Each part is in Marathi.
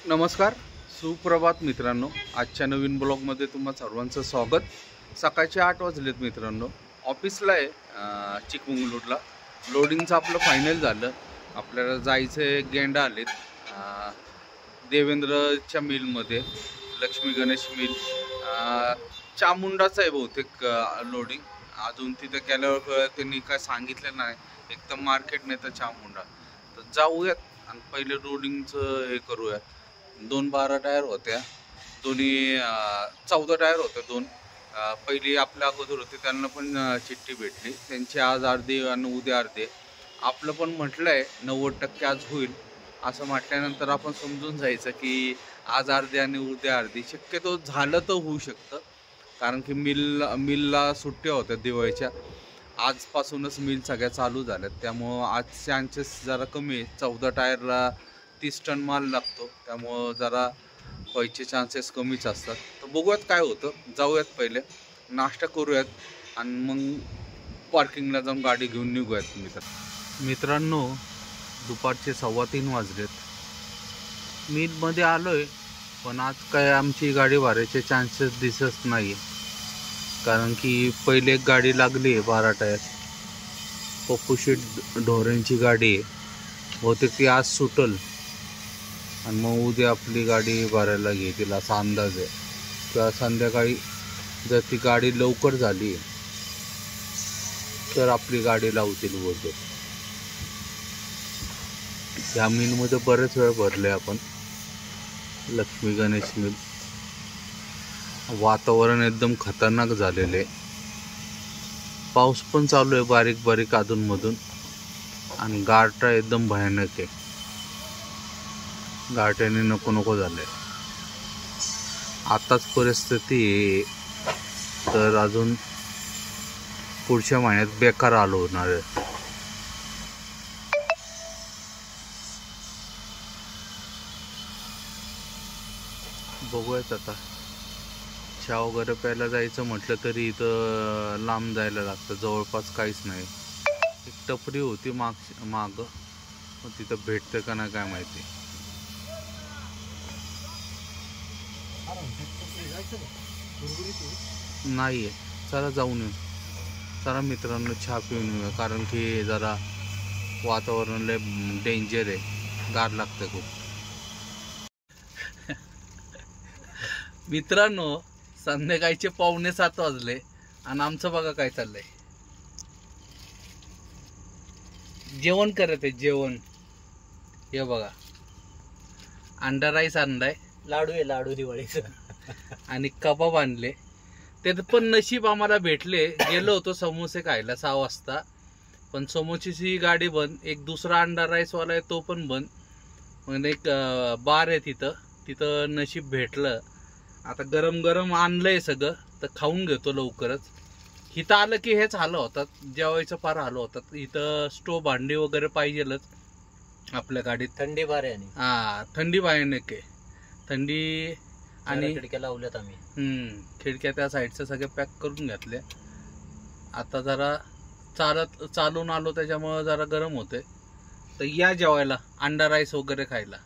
नमस्कार, सुप्रभात मित्रांनो। आजच्या नवीन ब्लॉगमध्ये तुम्हा सर्वांचं स्वागत। सकाळचे 8 वाजलेत मित्रांनो। ऑफिसला आहे चिकमंगळूरला। लोडिंगचं आपलं फायनल झालं। आपल्याला जायचे गेंडा आलेत देवेंद्रच्या मिलमध्ये, लक्ष्मी गणेश मिल। चामुंडाचं आहे बहुतेक लोडिंग। अजून तिथे गेल्यावर त्यांनी काय सांगितलं नाही, एकदम मार्केट नाही तर चामुंडा। तर जाऊयात आणि पहिले लोडिंगचं हे करूयात। 2 12 टायर होत्या, दोन्ही 14 टायर होत्या। दोन पहिली आपल्या अगोदर होते, त्यांना पण चिठ्ठी भेटली। त्यांची आज अर्धी आणि उद्या अर्धे। आपलं पण म्हटलंय 90% आज होईल असं म्हटल्यानंतर आपण समजून जायचं की आज अर्धे आणि उद्या अर्धी। शक्यतो झालं तर होऊ शकतं, कारण की मिलला सुट्ट्या होत्या दिवाळीच्या। आजपासूनच मिल सगळ्या चालू झाल्यात, त्यामुळं आज चान्सेस जरा कमी आहे। 14 टायरला 30 टन माल लागतो, त्यामुळं जरा व्हायचे चान्सेस कमीच असतात। तर बघूयात काय होतं। जाऊयात, पहिले नाश्ता करूयात आणि मग पार्किंगला जाऊन गाडी घेऊन निघूयात। मित्रांनो, दुपारचे 3:15 वाजलेत। मिलमध्ये आलोय, पण आज काय आमची गाडी भरायचे चान्सेस दिसत नाही, कारण की पहिले एक गाडी लागली आहे 12 टायर, पप्पूशेठ ढोरेंची गाडी आहे। बहुतेक ती आज सुटल आणि मग उद्या आपली गाडी भरायला घेतील असा अंदाज आहे। किंवा संध्याकाळी जर ती गाडी लवकर झाली तर आपली गाडी लावतील बहुतेक। या मिलमध्ये बरेच वेळ भरले आपण, लक्ष्मी गणेश मिल। वातावरण एकदम खतरनाक झालेले, पाऊस पण चालू आहे बारीक बारीक अधूनमधून, आणि गारठा एकदम भयानक आहे। गारठ्याने नको नको झालंय। आताच परिस्थिती तर अजून पुढच्या महिन्यात बेकार हाल होणार आहे। बघूयात आता। चहा वगैरे प्यायला जायचं म्हटलं तरी इथं लांब जायला लागतं, जवळपास काहीच नाही। एक टपरी होती माग, तिथं भेटतं का नाही काय माहिती। नाही आहे, चला जाऊन येऊ। चला मित्रांनो, चहा पिऊन येऊया, कारण की जरा वातावरण लय डेंजर आहे, गार लागतं खूप। मित्रांनो, संध्याकाळचे 6:45 वाजले आणि आमचं बघा काय चाललंय। जेवण करत आहे, जेवण। हे बघा, अंडा राईस आणलाय, लाडू आहे, लाडू दिवाळीचं, आणि कबाब आणले। ते पण नशीब आम्हाला भेटले। गेलो होतो समोसे खायला 6 वाजता, पण समोसेची गाडी बंद। एक दुसरा अंडा राईसवाला आहे, तो पण बंद। मग एक बार आहे तिथं नशीब भेटलं। आता गरम गरम आणलंय सगळं, तर खाऊन घेतो लवकरच। इथं आलं की हेच हाल होतात, जेवायचं फार हाल होतात। इथं स्टोव भांडी वगैरे पाहिजेलच आपल्या गाडीत। थंडी फार आहे आणि थंडी भयानक आहे, थंडी। आणि खिडक्या लावल्यात आम्ही, खिडक्या त्या साईडच्या सगळ्या पॅक करून घेतल्या। आता जरा चालून आलो, त्याच्यामुळे जरा गरम होते। तर या जेवायला, अंडा राईस वगैरे खायला।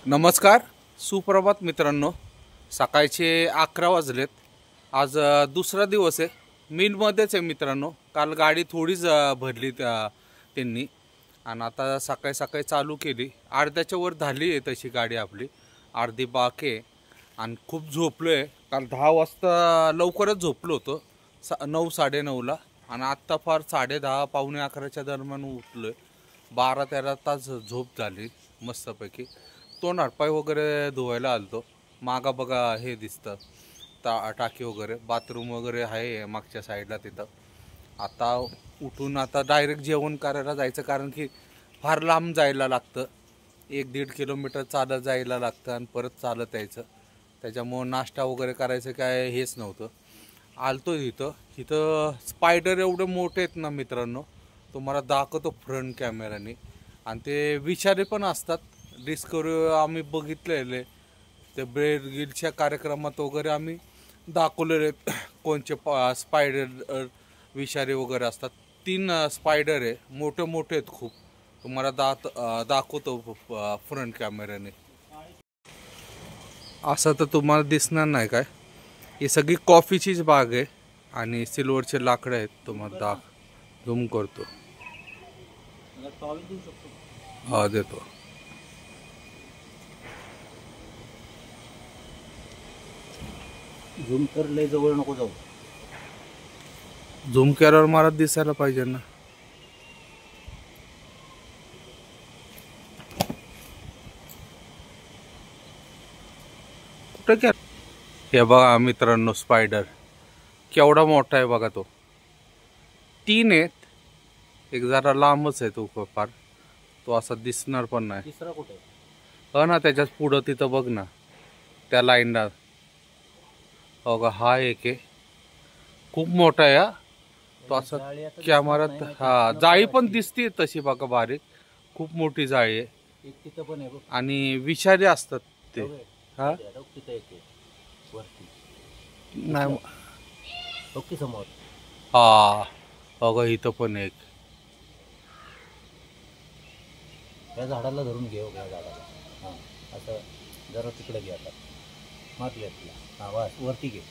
नमस्कार, सुप्रभात मित्रांनो। सकाळचे 11 वाजलेत। आज दुसरा दिवस आहे, मिलमध्येच आहे मित्रांनो। काल गाडी थोडीच भरली त्यांनी, आणि आता सकाळी सकाळी चालू केली। अर्ध्याच्या वर झाली आहे तशी गाडी आपली, अर्धी बाकी आहे। आणि खूप झोपलो आहे। काल 10 वाजता लवकरच झोपलो होतो, 9 9:30ला, आणि आत्ता फार 10:30 पावणे 11च्या दरम्यान उठलो आहे। 12-13 तास झोप झाली मस्तपैकी। तोंड हातपाय वगैरे धुवायला आलतो। मागा बघा हे दिसतं, टाकी वगैरे, बाथरूम वगैरे आहे मागच्या साईडला तिथं। आता उठून आता डायरेक्ट जेवण करायला जायचं, कारण की फार लांब जायला लागतं। 1-1.5 किलोमीटर चालत जायला लागतं आणि परत चालत यायचं। त्याच्यामुळं नाश्ता वगैरे करायचं काय हेच नव्हतं। आलतो इथं स्पायडर एवढे मोठे आहेत ना मित्रांनो, तुम्हाला दाखवतो फ्रंट कॅमेराने। आणि ते विषारी पण असतात। डिस्कवरी आम्ही बघितलेले, ते ब्रेड गिलच्या कार्यक्रमात वगैरे आम्ही दाखवलेले कोणचे स्पायडर विषारी वगैरे असतात। 3 स्पायडर आहे, मोठे मोठे आहेत खूप। तुम्हाला दाखवतो फ्रंट कॅमेऱ्याने। असं तर तुम्हाला दिसणार नाही काय, ही सगळी कॉफीचीच बाग आहे आणि सिल्वरचे लाकडं आहेत. तुम्हाला झूम करतो. हा देतो. झूम कर, लय जवळ नको जाऊ. झूम केल्यावर मला दिसायला पाहिजे ना. कुठे काय? हे बघा मित्रांनो, स्पायडर केवढा मोठा आहे बघा. तो 3 आहेत. एक जरा लांबच आहे तो फार, तो असा दिसणार पण नाही. तिसरा कुठे? हो ना, त्याच्याच पुढं तिथं बघ ना, त्या लाईनला. हो का, हा एक आहे, खूप मोठा आहे हा. तो असं कॅमेरात, हा जाळी पण दिसते तशी बघा, बारीक खूप मोठी जाळी आहे. एक तिथं पण आहे बघ. आणि विषारी असतात ते. हा तिथं एक वरती नाही ओके समोर. हा बघा, इथं पण एक. या झाडाला धरून घे. या झाडाला, हां असं जरा तिकडे घे. आता मारली तुला. हां बस, वरती घे.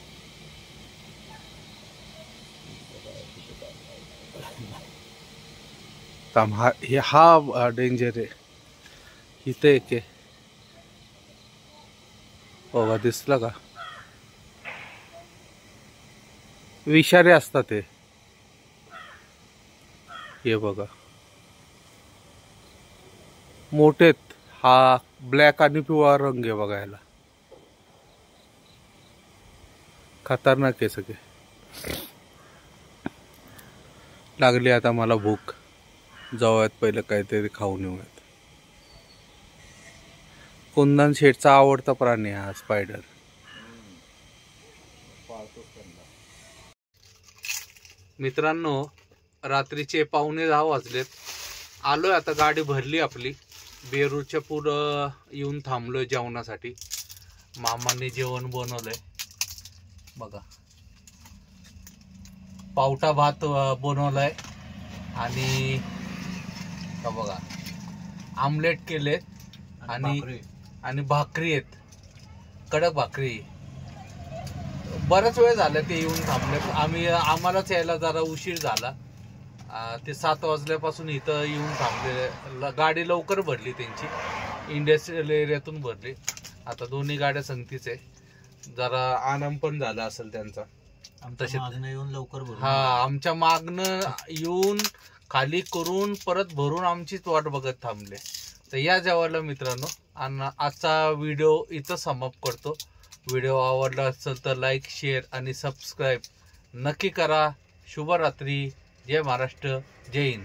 हा डेंजर आहे. इथं एक आहे बघा, दिसलं का? विषारी असतात ते. हे बघा, मोठेत. हा ब्लॅक आणि पिवळा रंग आहे बघा याला. खतरनाक आहे सगळे. लागली आता मला भूक. जाऊयात पहिलं काहीतरी खाऊन येऊयात. कुंदन शेठचा आवडता प्राणी हा स्पायडर. मित्रांनो, रात्रीचे 9:15 वाजलेत. आलोय आता, गाडी भरली आपली. बेरूरच्या पुढं येऊन थांबलोय जेवणासाठी. मामाने जेवण बनवलंय बघा. पावटा भात बनवलाय आणि बघा आमलेट केले आणि भाकरी आहेत, कडक भाकरी. बराच वेळ झाला ते येऊन थांबले. आम्हालाच यायला जरा उशीर झाला. ते 7 वाजल्यापासून इथं येऊन थांबले. गाडी लवकर भरली त्यांची, इंडस्ट्रियल एरियातून भरली. आता दोन्ही गाड्या संगतीच आहे. जरा आराम पण झाला असेल त्यांचा. येऊन लवकर भरून. हा, आमच्या मागणं येऊन खाली करून परत भरून आमचीच वाट बघत थांबले. तर या जेवायला मित्रांनो, आणि आजचा व्हिडिओ इथं समाप्त करतो. व्हिडिओ आवडला असेल तर लाईक, शेअर आणि सबस्क्राईब नक्की करा. शुभरात्री. जय महाराष्ट्र, जय हिंद.